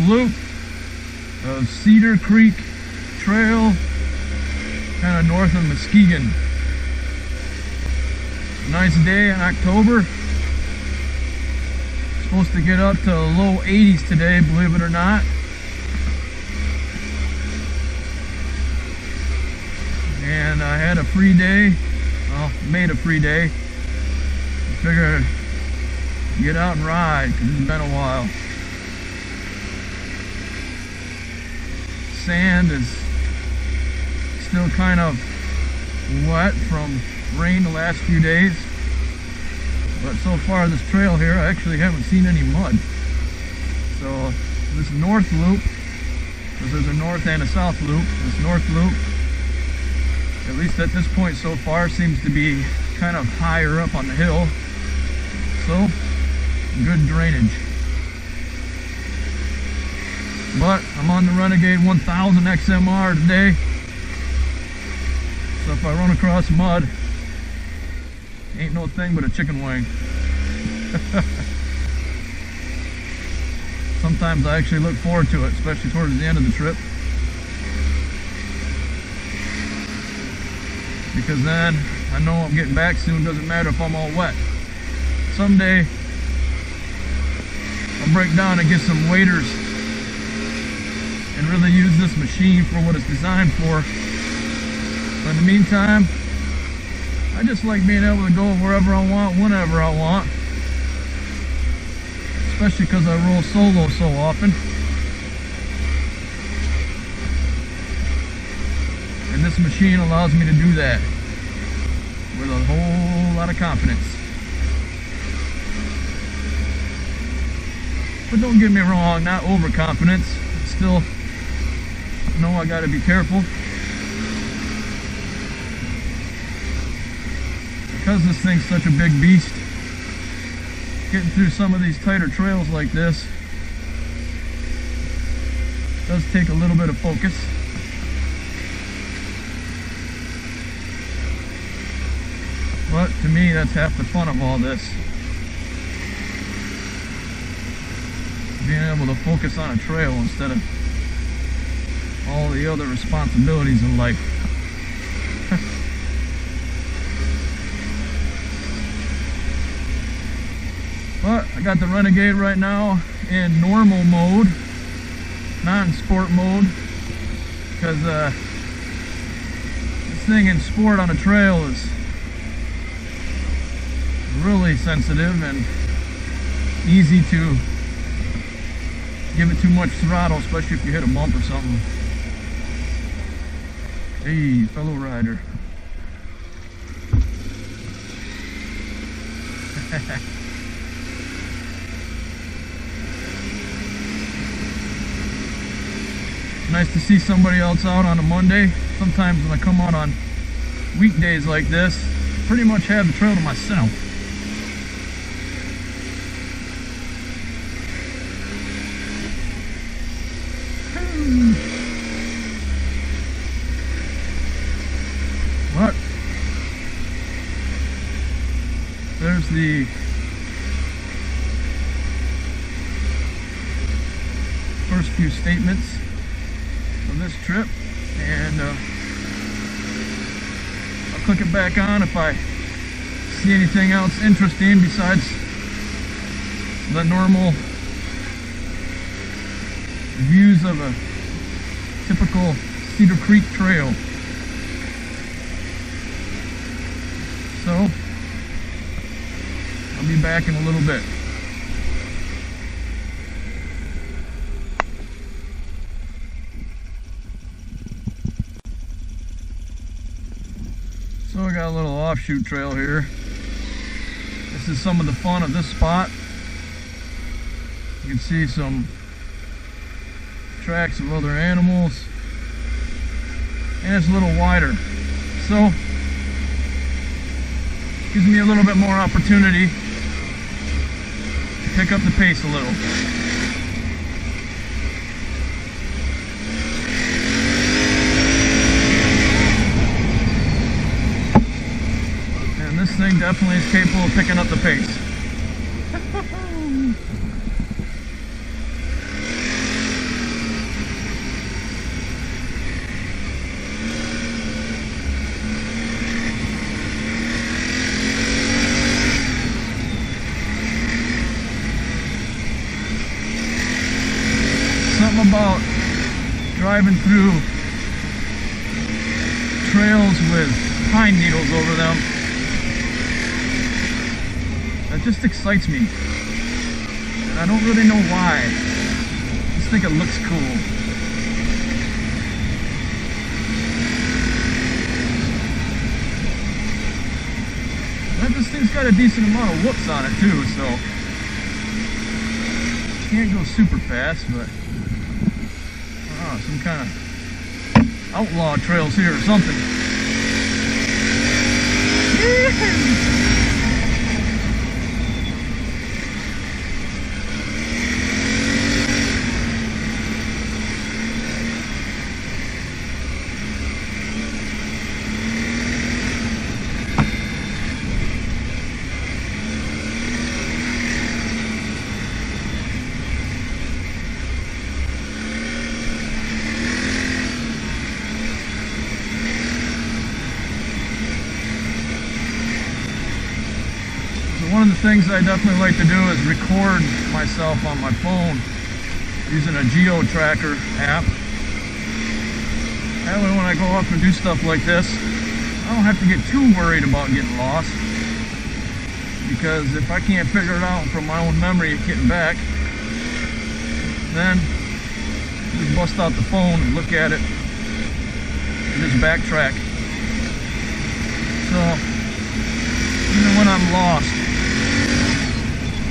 loop of Cedar Creek Trail, kind of north of Muskegon. Nice day in October. Supposed to get up to low 80s today, believe it or not. And I had a free day, well, made a free day. I figured I'd get out and ride because it's been a while. Sand is still kind of wet from rain the last few days, but so far this trail here I actually haven't seen any mud. So this north loop, because there's a north and a south loop, this north loop, at least at this point so far, seems to be kind of higher up on the hill, so good drainage. But I'm on the Renegade 1000 XMR today, so if I run across mud, ain't no thing but a chicken wing. Sometimes I actually look forward to it, especially towards the end of the trip, because then I know I'm getting back soon. Doesn't matter if I'm all wet. Someday I'll break down and get some waders and really use this machine for what it's designed for. But in the meantime, I just like being able to go wherever I want, whenever I want. Especially because I roll solo so often. And this machine allows me to do that with a whole lot of confidence. But don't get me wrong, not overconfidence. Still know I gotta be careful. Because this thing's such a big beast, getting through some of these tighter trails like this does take a little bit of focus. But to me, that's half the fun of all this. Being able to focus on a trail instead of all the other responsibilities in life. But I got the Renegade right now in normal mode, non-sport mode, because this thing in sport on a trail is really sensitive and easy to give it too much throttle, especially if you hit a bump or something. Hey, fellow rider. Nice to see somebody else out on a Monday. Sometimes when I come out on weekdays like this, I pretty much have the trail to myself. But there's the first few statements of this trip, and I'll click it back on if I see anything else interesting besides the normal views of a typical Cedar Creek trail. So I'll be back in a little bit. So I got a little offshoot trail here. This is some of the fun of this spot. You can see some tracks of other animals, and it's a little wider, so gives me a little bit more opportunity to pick up the pace a little. And this thing definitely is capable of picking up the pace. driving through trails with pine needles over them. That just excites me. And I don't really know why. I just think it looks cool. This thing's got a decent amount of whoops on it too, so can't go super fast, but some kind of outlaw trails here or something. One of the things I definitely like to do is record myself on my phone using a geo tracker app. That way when I go up and do stuff like this, I don't have to get too worried about getting lost. Because if I can't figure it out from my own memory getting back, then just bust out the phone and look at it and just backtrack. So even when I'm lost,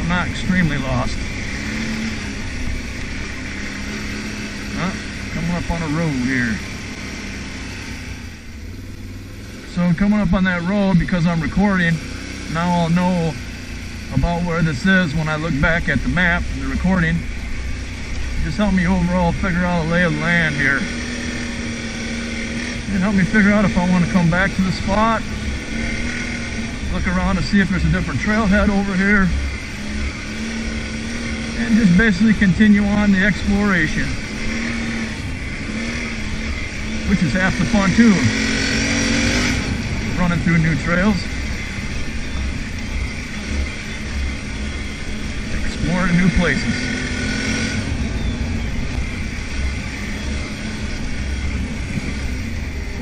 I'm not extremely lost. Coming up on a road here. So coming up on that road, because I'm recording, now I'll know about where this is when I look back at the map and the recording. Just help me overall figure out the lay of the land here. And help me figure out if I want to come back to the spot. Look around to see if there's a different trailhead over here. And just basically continue on the exploration. Which is half the fun too. Running through new trails. Exploring new places.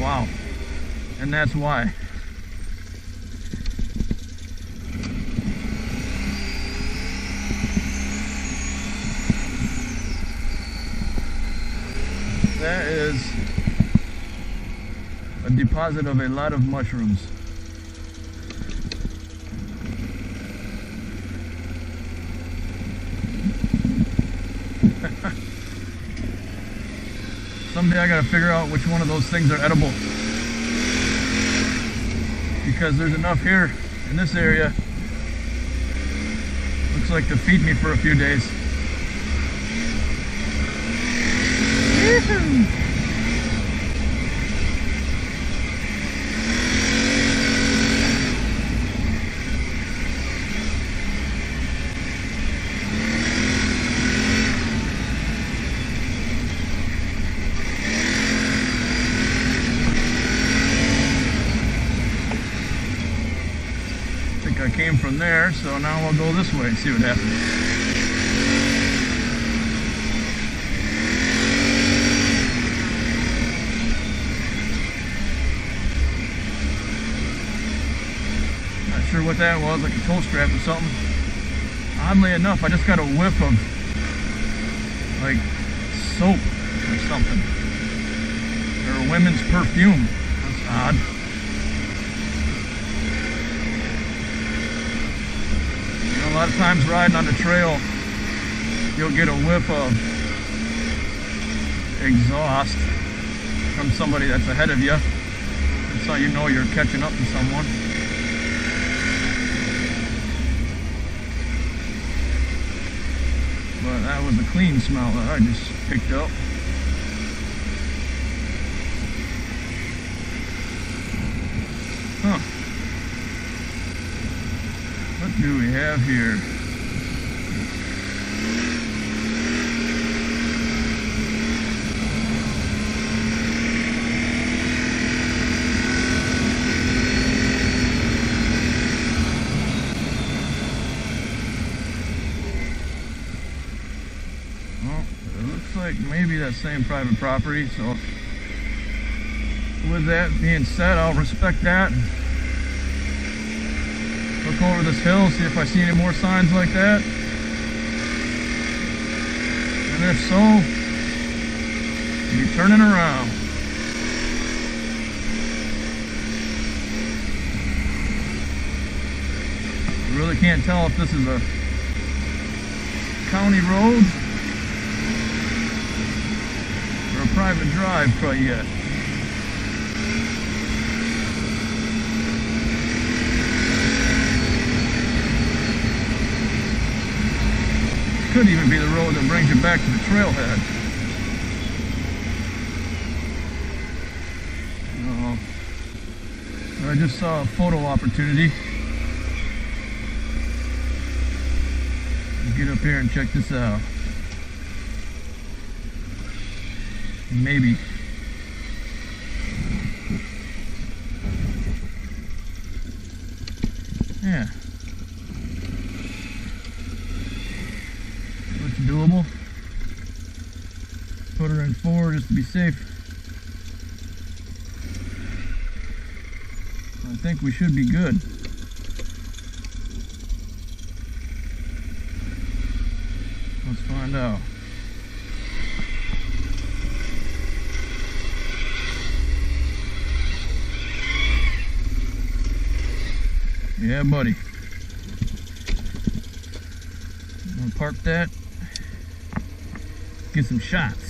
Wow. And that's why. That is a deposit of a lot of mushrooms. Someday I gotta figure out which one of those things are edible. Because there's enough here in this area. Looks like to feed me for a few days. I came from there, so now I'll go this way and see what happens. Not sure what that was, like a toe strap or something. Oddly enough, I just got a whiff of like soap or something, or a women's perfume. That's odd. A lot of times riding on the trail, you'll get a whiff of exhaust from somebody that's ahead of you. That's how you know you're catching up to someone. But that was a clean smell that I just picked up. Huh. What do we have here? Well, it looks like like maybe that same private property. So with that being said, I'll respect that. Look over this hill, see if I see any more signs like that. And if so, be turning around. I really can't tell if this is a county road or a private drive quite yet. Could even be the road that brings you back to the trailhead. I just saw a photo opportunity. Get up here and check this out. Maybe. Yeah. Looks doable. Put her in 4 just to be safe. I think we should be good. Let's find out. Yeah, buddy. I'm gonna park that. Get some shots.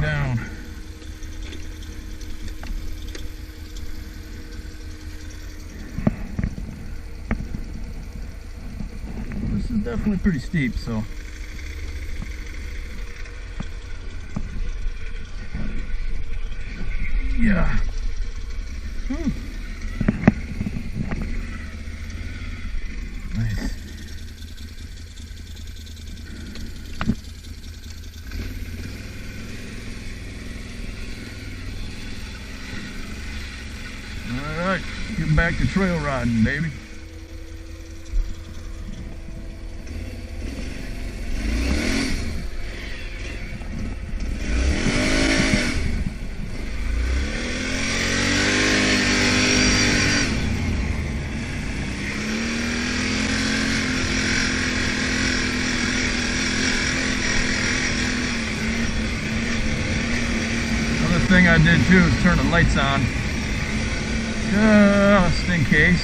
Down. This is definitely pretty steep, so yeah. Nice. Alright, get back to trail riding, baby. Another thing I did too is turn the lights on. Just in case.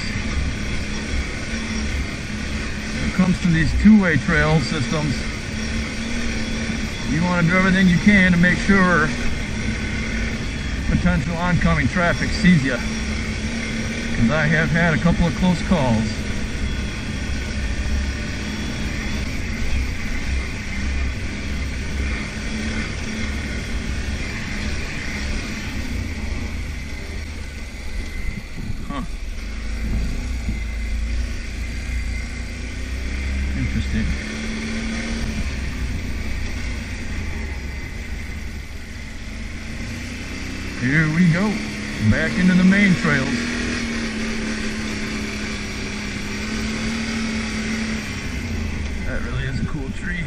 When it comes to these two-way trail systems, you want to do everything you can to make sure potential oncoming traffic sees you. Because I have had a couple of close calls. Interesting. Here we go, back into the main trails. That really is a cool tree.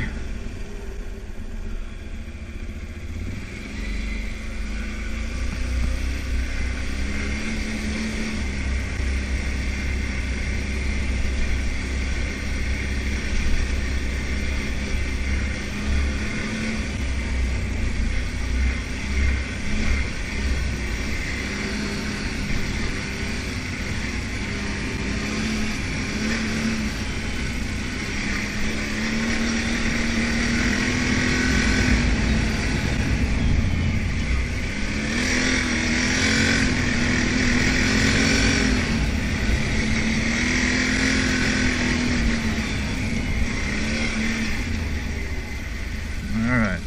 Alright.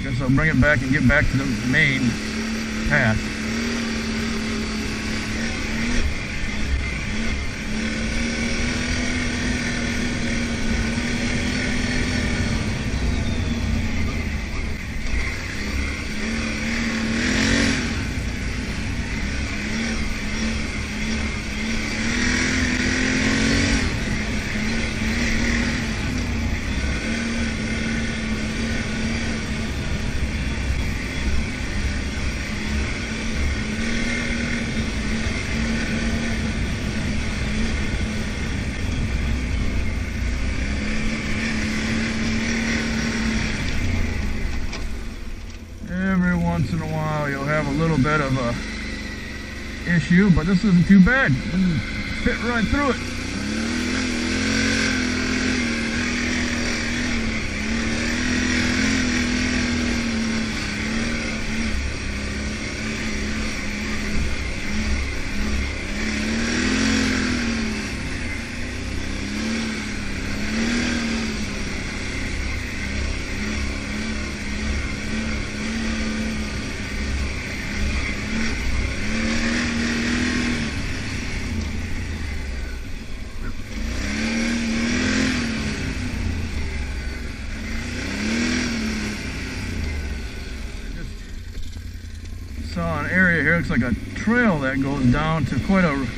Guess I'll bring it back and get back to the main path. bit of a issue, but this isn't too bad. Fit right through it. Saw an area here, looks like a trail that goes down to quite a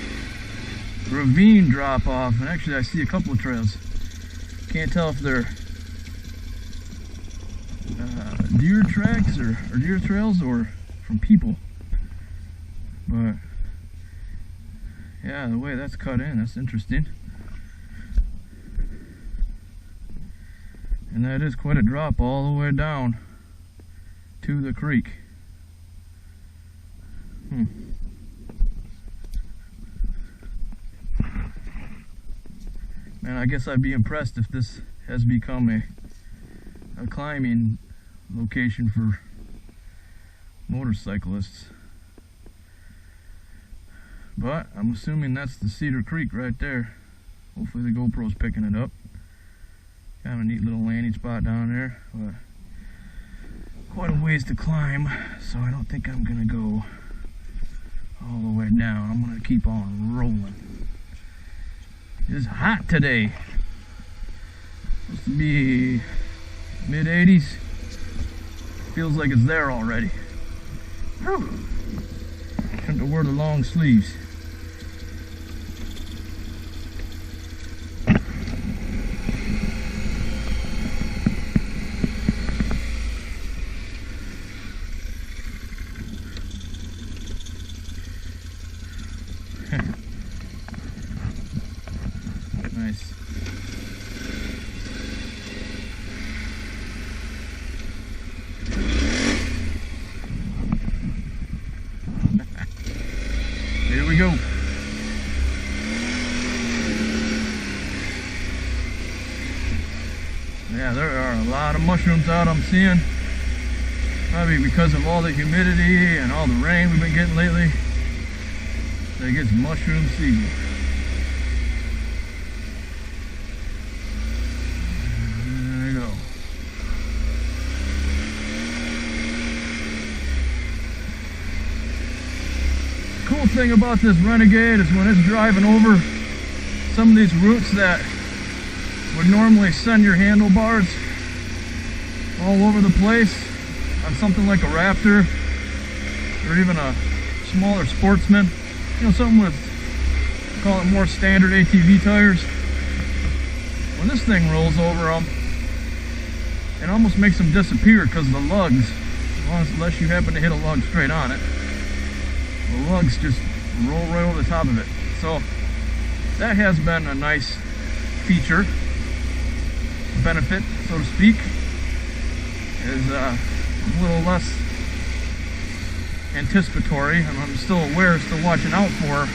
ravine drop off, and actually I see a couple of trails. Can't tell if they're deer tracks or deer trails or from people, but yeah, the way that's cut in, that's interesting. And that is quite a drop all the way down to the creek. Man, I guess I'd be impressed if this has become a climbing location for motorcyclists. But I'm assuming that's the Cedar Creek right there. Hopefully the GoPro's picking it up. Kind of a neat little landing spot down there. But quite a ways to climb, so I don't think I'm gonna go all the way down. I'm gonna keep on rolling. It's hot today. Supposed to be mid-80s. Feels like it's there already. Shouldn't have worn the long sleeves. Nice. Here we go. Yeah, there are a lot of mushrooms out I'm seeing. Probably because of all the humidity and all the rain we've been getting lately. It gets mushroom season. There you go. Cool thing about this Renegade is when it's driving over some of these routes that would normally send your handlebars all over the place on something like a Raptor or even a smaller Sportsman, you know, something with, call it more standard ATV tires. When this thing rolls over them, it almost makes them disappear because of the lugs, unless you happen to hit a lug straight on it. The lugs just roll right over the top of it. So that has been a nice feature, benefit, so to speak, is a little less anticipatory, and I'm still aware, still watching out for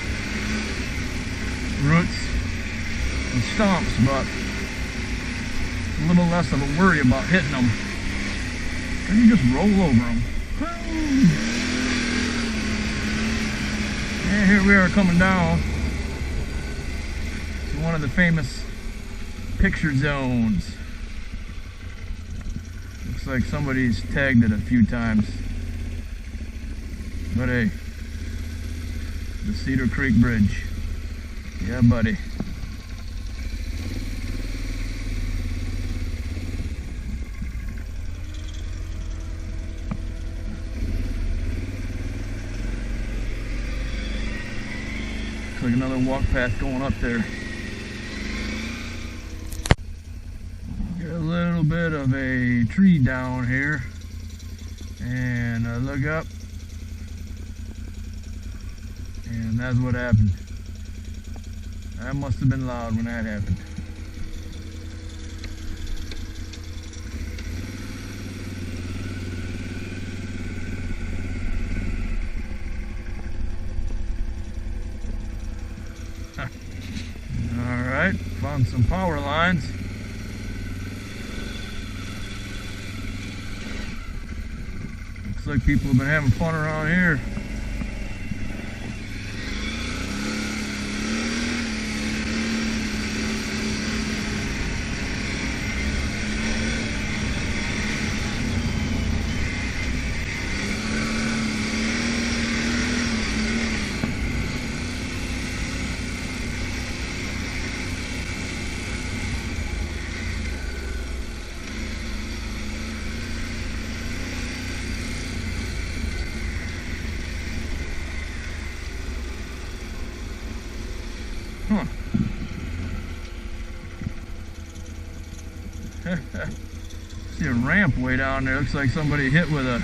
roots and stumps, but a little less of a worry about hitting them. And you just roll over them. And here we are coming down to one of the famous picture zones. Looks like somebody's tagged it a few times. But hey, the Cedar Creek Bridge. Yeah, buddy. Looks like another walk path going up there. Got a little bit of a tree down here, and I look up, and that's what happened. That must have been loud when that happened. Found some power lines. Looks like people have been having fun around here. Huh. See a ramp way down there. Looks like somebody hit with a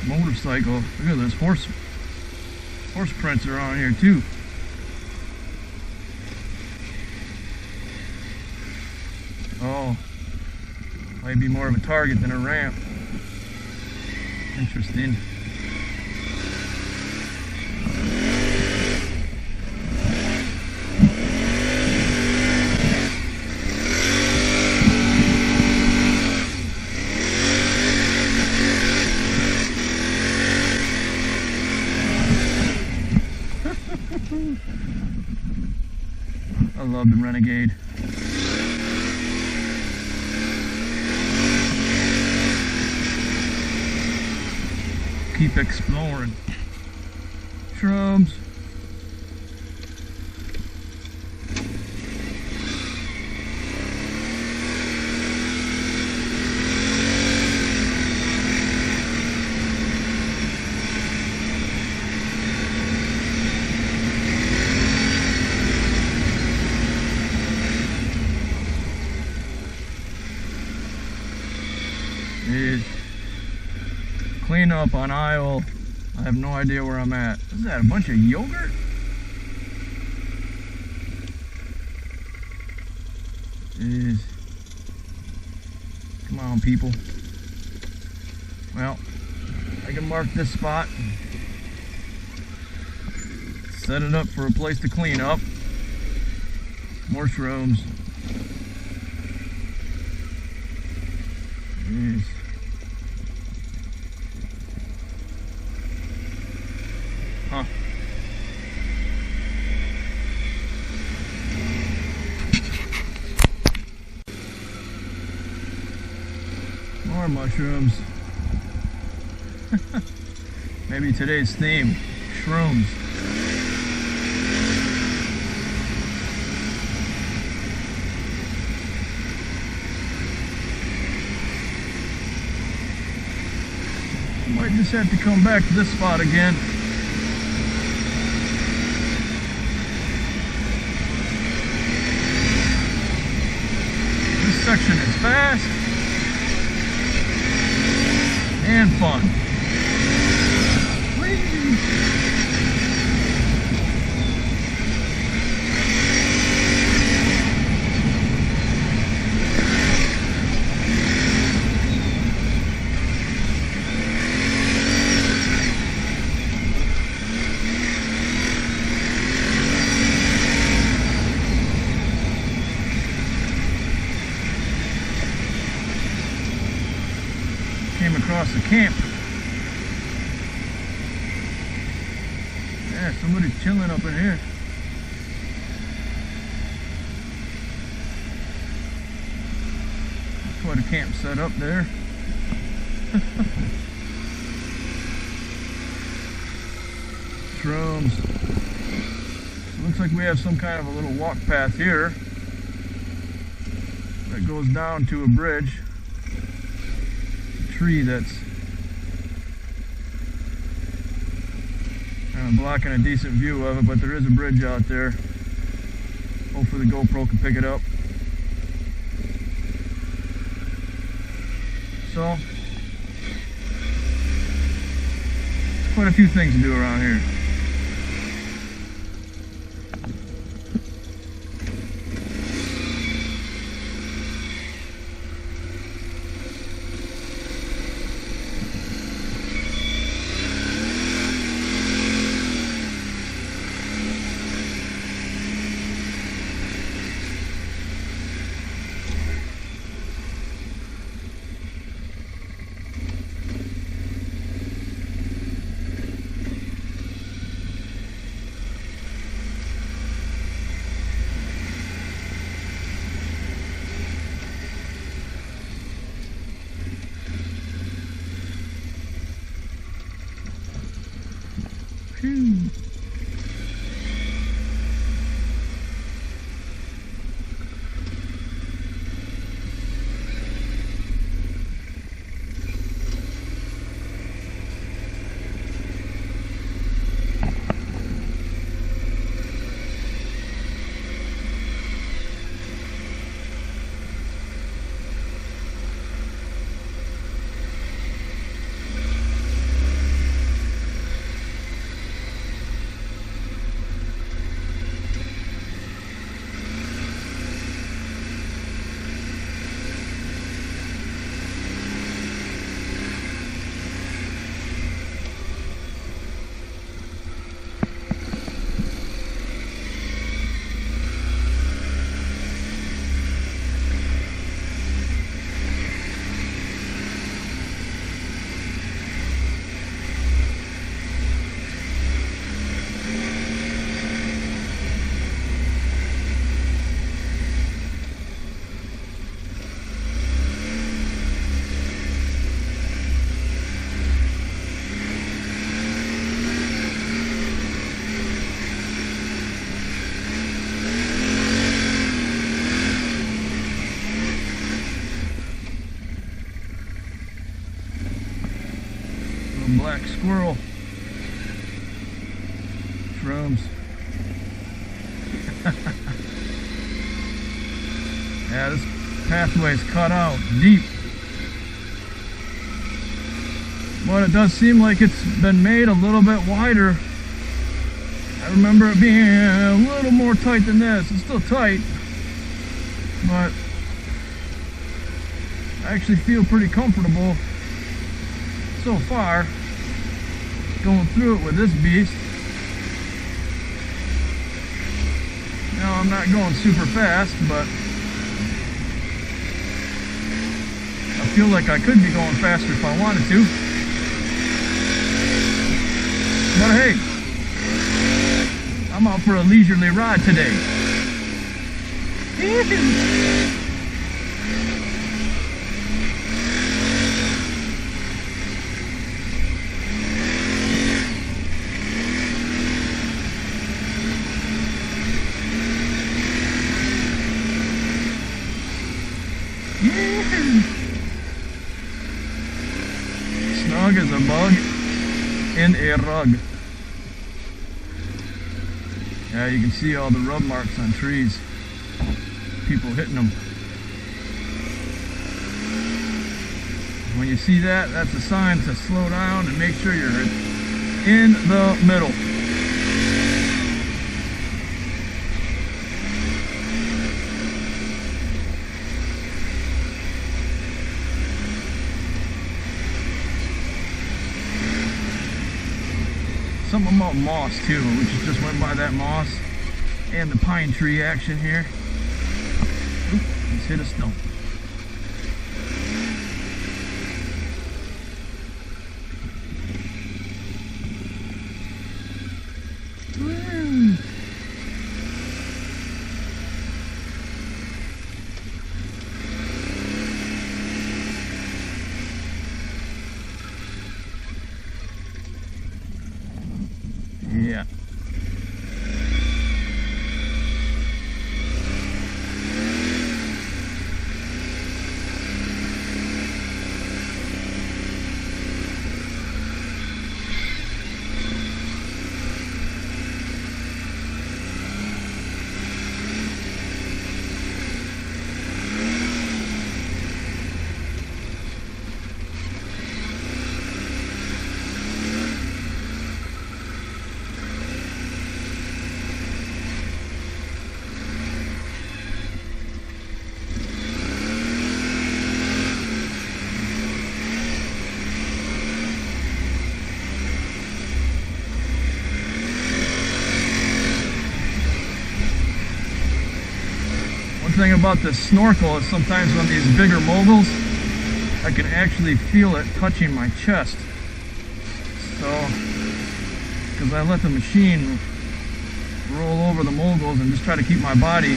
motorcycle. Look at this horse prints around here too. Oh, might be more of a target than a ramp. Interesting. I love the Renegade. Keep exploring. Shrubs. Is clean up on aisle. I have no idea where I'm at. Is that a bunch of yogurt? Is come on, people. Well, I can mark this spot and set it up for a place to clean up. More shrooms. Jeez. Huh. More mushrooms. Maybe today's theme, shrooms. Might just have to come back to this spot again. This section is fast and fun. Whee! Came across the camp. Yeah, somebody's chilling up in here. Quite a camp set up there. Shrooms. Looks like we have some kind of a little walk path here that goes down to a bridge. Tree that's kind of blocking a decent view of it, but there is a bridge out there. Hopefully the GoPro can pick it up. So, quite a few things to do around here. black squirrel. Shrooms. Yeah, this pathway's cut out deep. But it does seem like it's been made a little bit wider. I remember it being a little more tight than this. It's still tight, but I actually feel pretty comfortable so far going through it with this beast. Now I'm not going super fast, but I feel like I could be going faster if I wanted to. But hey, I'm out for a leisurely ride today. Snug as a bug in a rug. Yeah, you can see all the rub marks on trees. People hitting them. When you see that, that's a sign to slow down and make sure you're in the middle. Something about moss too, we just went by that moss and the pine tree action here. Oop, let's hit a stump. Woo. Yeah. Thing about this snorkel is sometimes on these bigger moguls I can actually feel it touching my chest, so because I let the machine roll over the moguls and just try to keep my body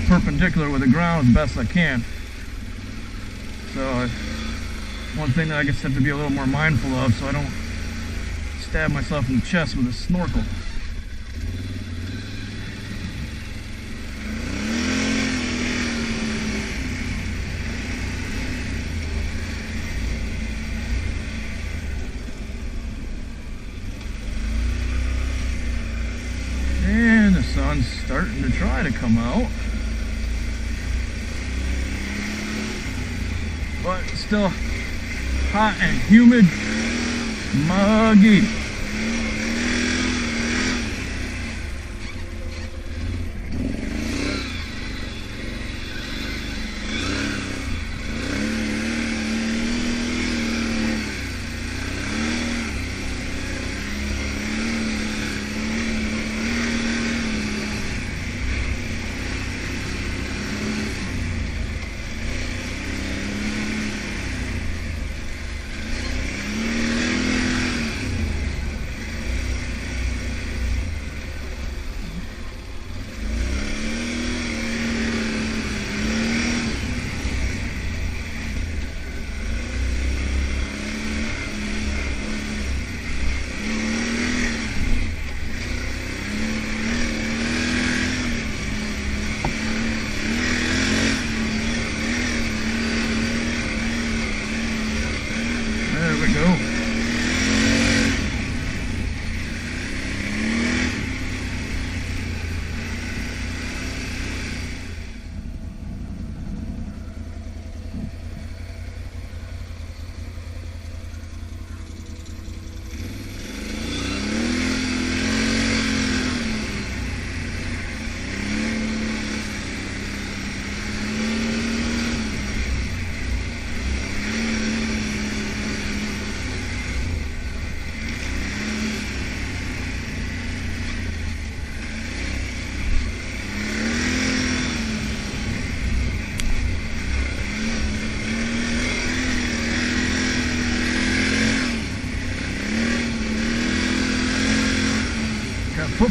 perpendicular with the ground as best I can. So one thing that I just have to be a little more mindful of so I don't stab myself in the chest with a snorkel. And the sun's starting to try to come out, but it's still hot and humid, muggy.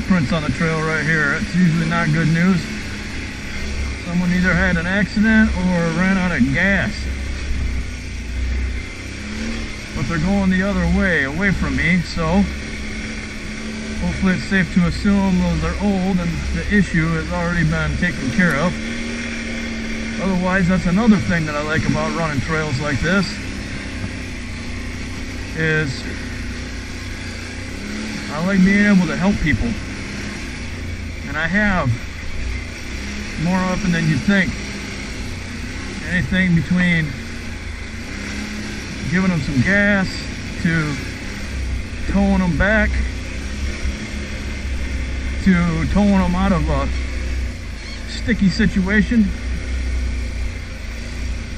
footprints on the trail right here. It's usually not good news. Someone either had an accident or ran out of gas. But they're going the other way, away from me, so hopefully it's safe to assume those are old and the issue has already been taken care of. Otherwise, that's another thing that I like about running trails like this, is I like being able to help people. And I have, more often than you'd think. Anything between giving them some gas to towing them back to towing them out of a sticky situation.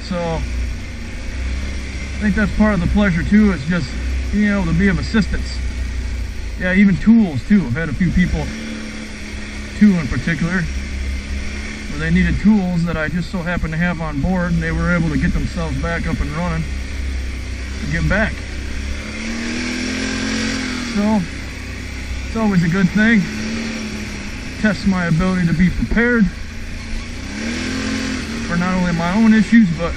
So I think that's part of the pleasure too, is just being able to be of assistance. Yeah, even tools too. I've had a few people, two in particular, where they needed tools that I just so happened to have on board, and they were able to get themselves back up and running and get back. So it's always a good thing. Tests my ability to be prepared for not only my own issues, but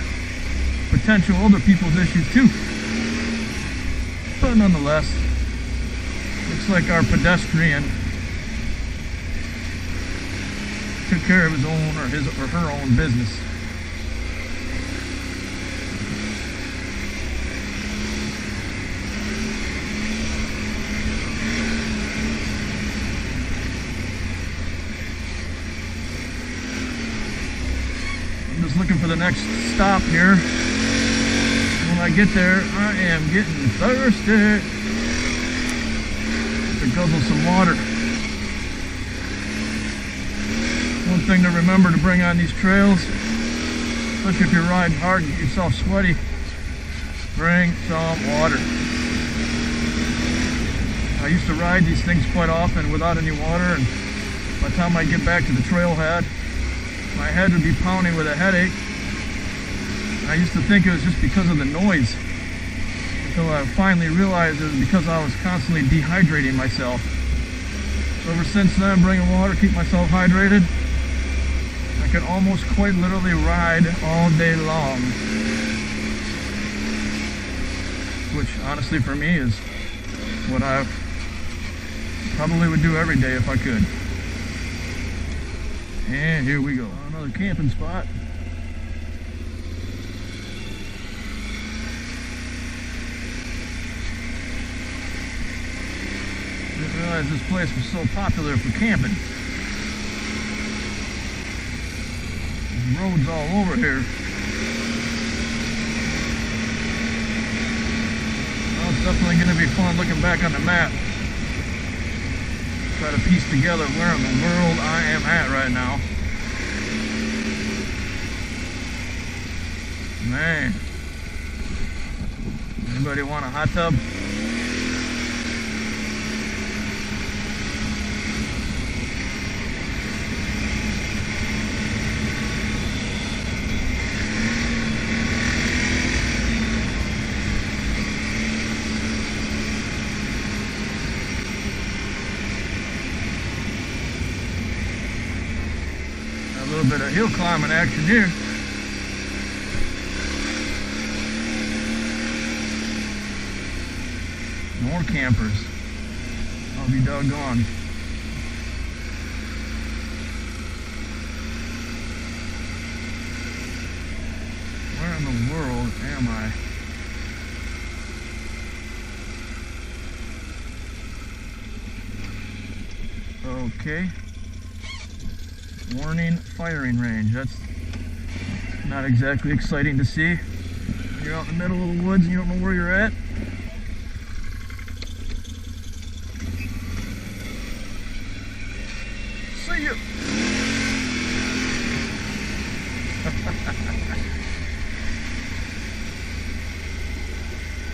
potential other people's issues too. But nonetheless, looks like our pedestrian took care of his own or his or her own business. I'm just looking for the next stop here. When I get there, I am getting thirsty. To guzzle some water. One thing to remember to bring on these trails, especially if you're riding hard and get yourself sweaty, bring some water. I used to ride these things quite often without any water, and by the time I get back to the trailhead, my head would be pounding with a headache. I used to think it was just because of the noise, until I finally realized it was because I was constantly dehydrating myself. So ever since then, bringing water, keep myself hydrated. I can almost quite literally ride all day long, which honestly for me is what I probably would do every day if I could. And here we go, another camping spot. Didn't realize this place was so popular for camping. There's roads all over here. Well, it's definitely going to be fun looking back on the map. Try to piece together where in the world I am at right now. Man. Anybody want a hot tub? A little bit of hill climbing action here. More campers. I'll be doggone. Where in the world am I? Okay. Warning, firing range. That's not exactly exciting to see. You're out in the middle of the woods and you don't know where you're at. See ya!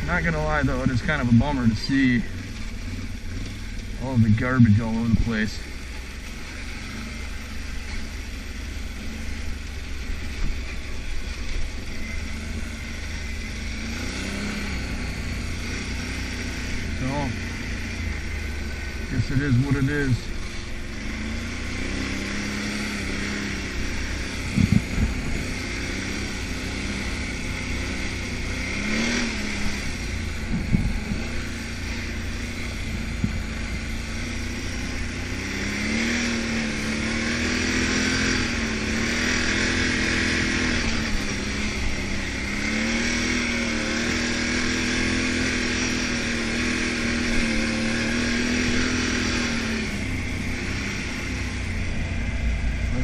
Not gonna lie though, it is kind of a bummer to see all of the garbage all over the place. So, guess it is what it is.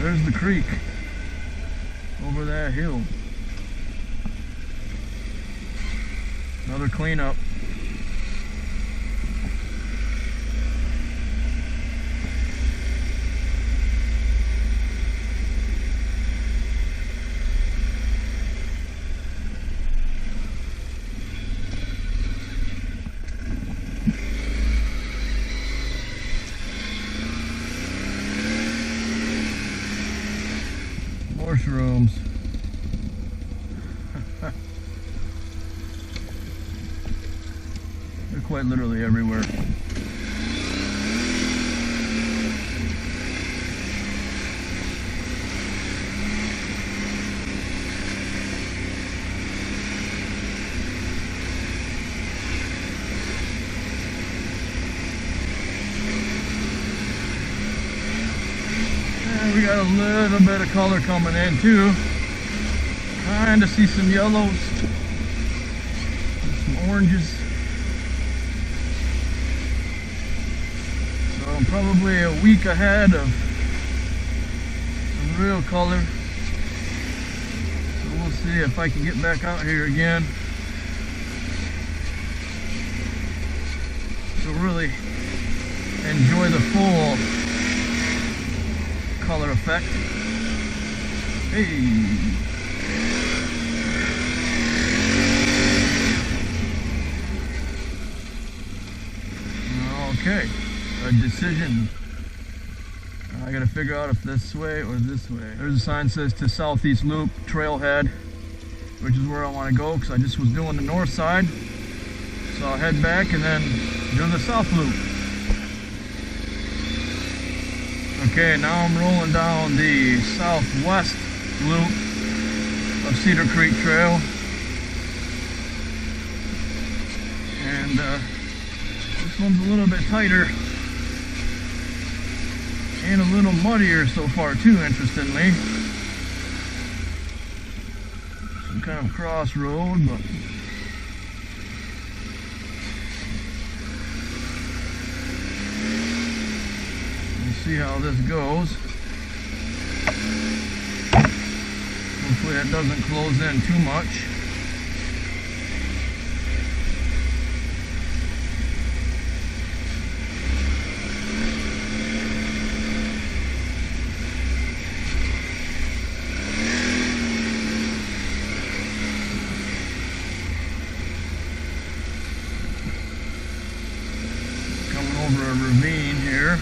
There's the creek over that hill. Another cleanup. Mushrooms. They're quite literally everywhere. We got a little bit of color coming in too. Kind of see some yellows, some oranges. So I'm probably a week ahead of some real color. So we'll see if I can get back out here again to really enjoy the full color effect. Hey. Okay, a decision. I gotta figure out if this way or this way. There's a sign that says to Southeast Loop Trailhead, which is where I want to go because I just was doing the north side. So I'll head back and then do the south loop. Okay, now I'm rolling down the southwest loop of Cedar Creek Trail. And this one's a little bit tighter and a little muddier so far too, interestingly. Some kind of crossroad, but see how this goes. Hopefully it doesn't close in too much. Coming over a ravine here.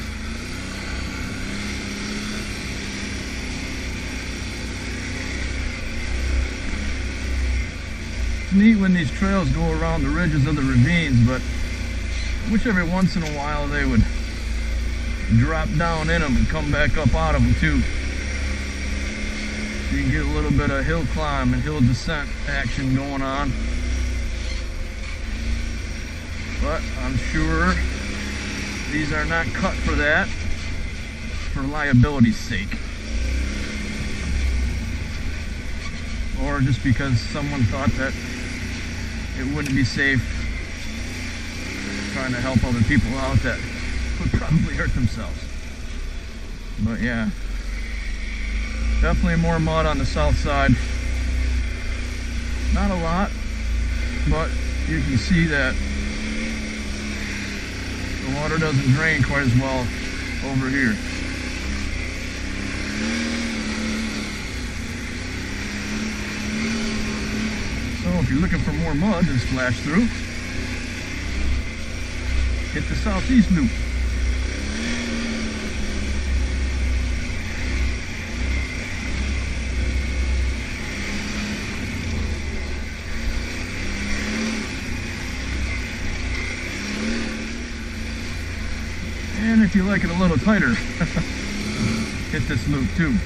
It's neat when these trails go around the ridges of the ravines, but I wish every once in a while they would drop down in them and come back up out of them too. So you can get a little bit of hill climb and hill descent action going on. But I'm sure these are not cut for that, for liability's sake. Or just because someone thought that it wouldn't be safe trying to help other people out that would probably hurt themselves. But yeah, definitely more mud on the south side. Not a lot, but you can see that the water doesn't drain quite as well over here. If you're looking for more mud to splash through, hit the southeast loop. And if you like it a little tighter, hit this loop too.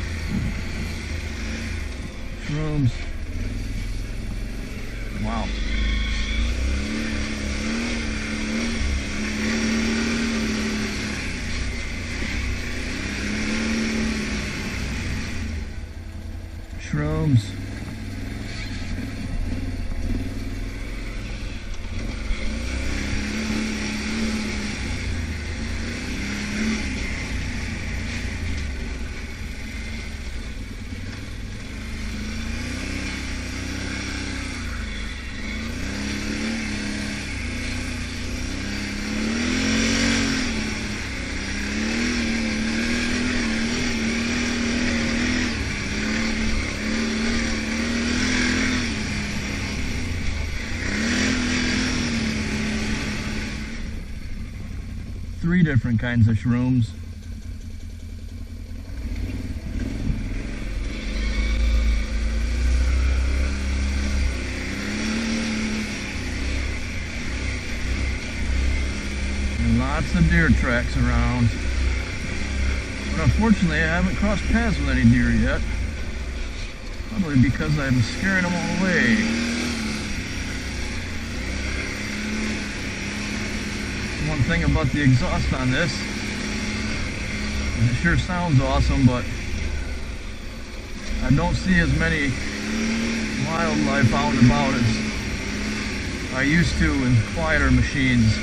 Shrooms. Wow. Shrooms. different kinds of shrooms. And lots of deer tracks around. But unfortunately, I haven't crossed paths with any deer yet. Probably because I'm scaring them all away. One thing about the exhaust on this, it sure sounds awesome, but I don't see as many wildlife out and about as I used to in quieter machines.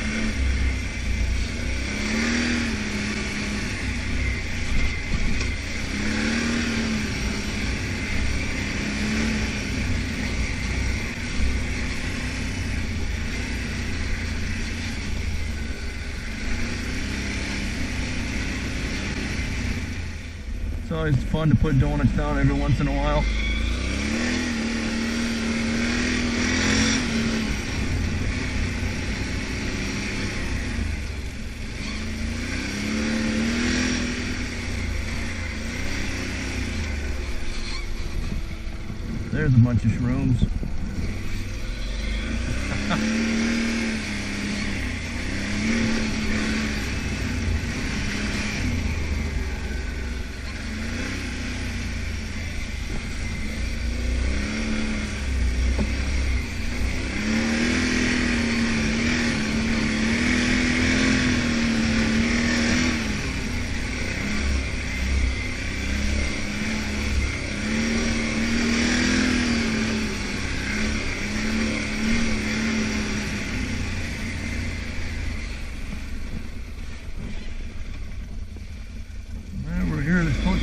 It's always fun to put donuts down every once in a while. There's a bunch of shrooms.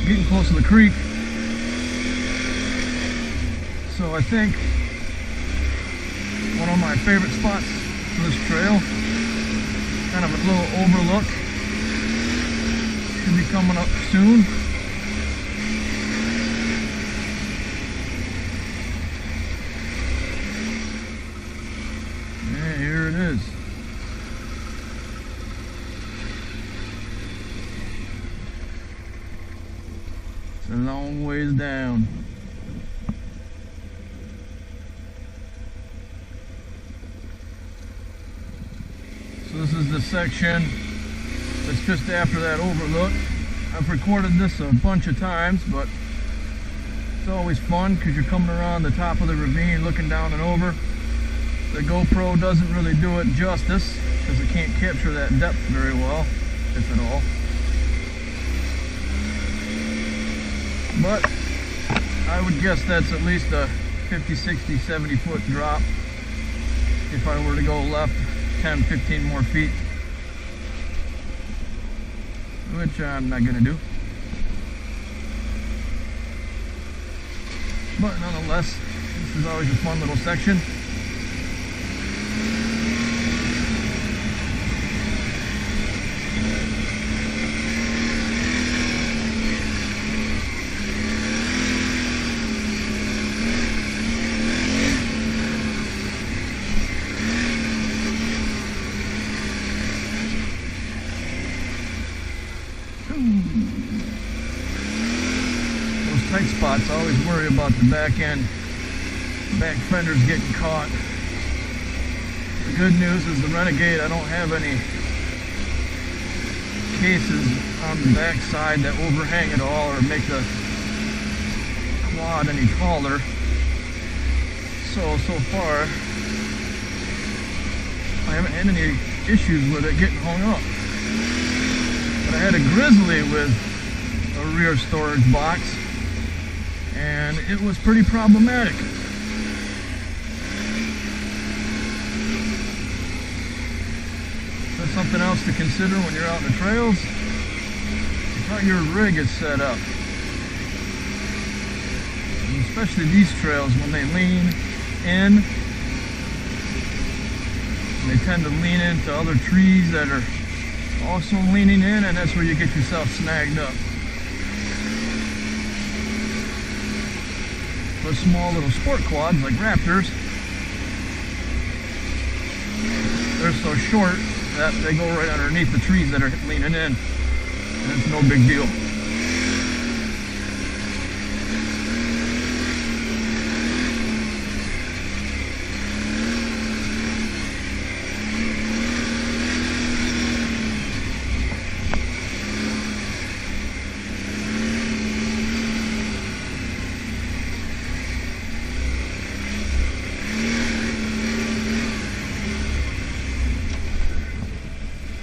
Getting close to the creek, so I think one of my favorite spots for this trail, kind of a little overlook, should be coming up soon. Yeah, here it is. A long ways down. So this is the section that's just after that overlook. I've recorded this a bunch of times, but it's always fun because you're coming around the top of the ravine looking down and over. The GoPro doesn't really do it justice because it can't capture that depth very well, if at all. But I would guess that's at least a 50, 60, 70 foot drop if I were to go left 10, 15 more feet, which I'm not going to do. But nonetheless, this is always a fun little section. Those tight spots, I always worry about the back fenders getting caught. The good news is the Renegade, I don't have any cases on the back side that overhang at all or make the quad any taller. So far, I haven't had any issues with it getting hung up. But I had a Grizzly with a rear storage box, and it was pretty problematic. That's something else to consider when you're out in the trails, how your rig is set up. And especially these trails, when they lean in, they tend to lean into other trees that are also leaning in, and that's where you get yourself snagged up. Those small little sport quads like Raptors, they're so short that they go right underneath the trees that are leaning in, and it's no big deal.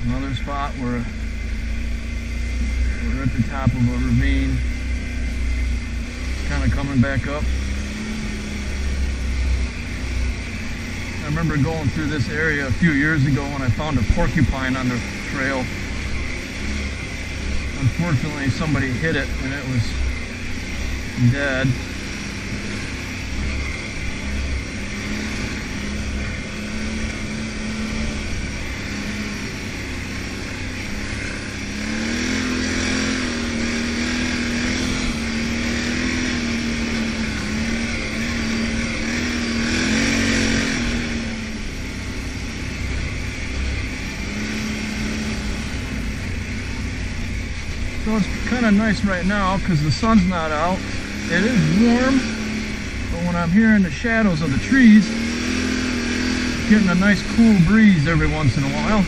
Another spot where we're at the top of a ravine, kind of coming back up. I remember going through this area a few years ago when I found a porcupine on the trail. Unfortunately, somebody hit it and it was dead. So it's kind of nice right now because the sun's not out. It is warm, but when I'm here in the shadows of the trees, getting a nice cool breeze every once in a while.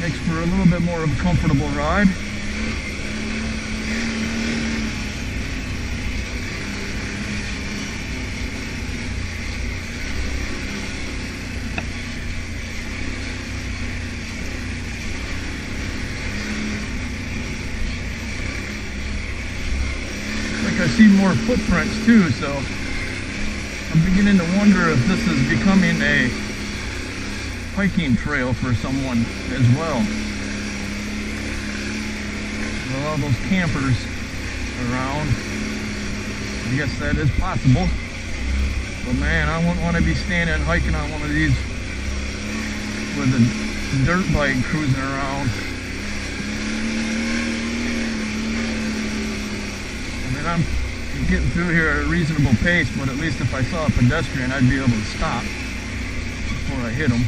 Makes for a little bit more of a comfortable ride. I see more footprints too, so I'm beginning to wonder if this is becoming a hiking trail for someone as well. With all those campers around, I guess that is possible. But man, I wouldn't want to be standing hiking on one of these with a dirt bike cruising around. I'm getting through here at a reasonable pace, but at least if I saw a pedestrian, I'd be able to stop before I hit them.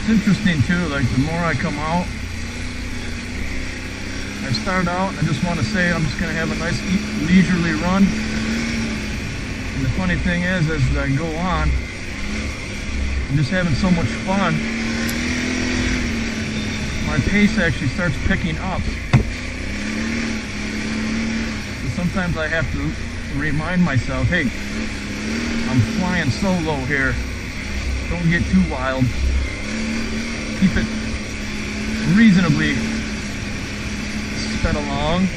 It's interesting too, like the more I come out, I start out, I just want to say I'm just going to have a nice leisurely run, and the funny thing is, as I go on, I'm just having so much fun, my pace actually starts picking up. So sometimes I have to remind myself, hey, I'm flying solo here, don't get too wild. Keep it reasonably sped along.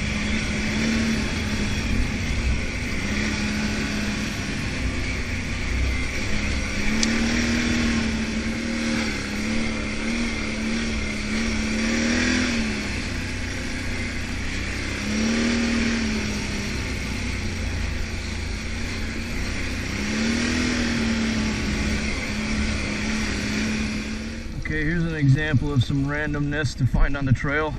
Okay, here's an example of some randomness to find on the trail.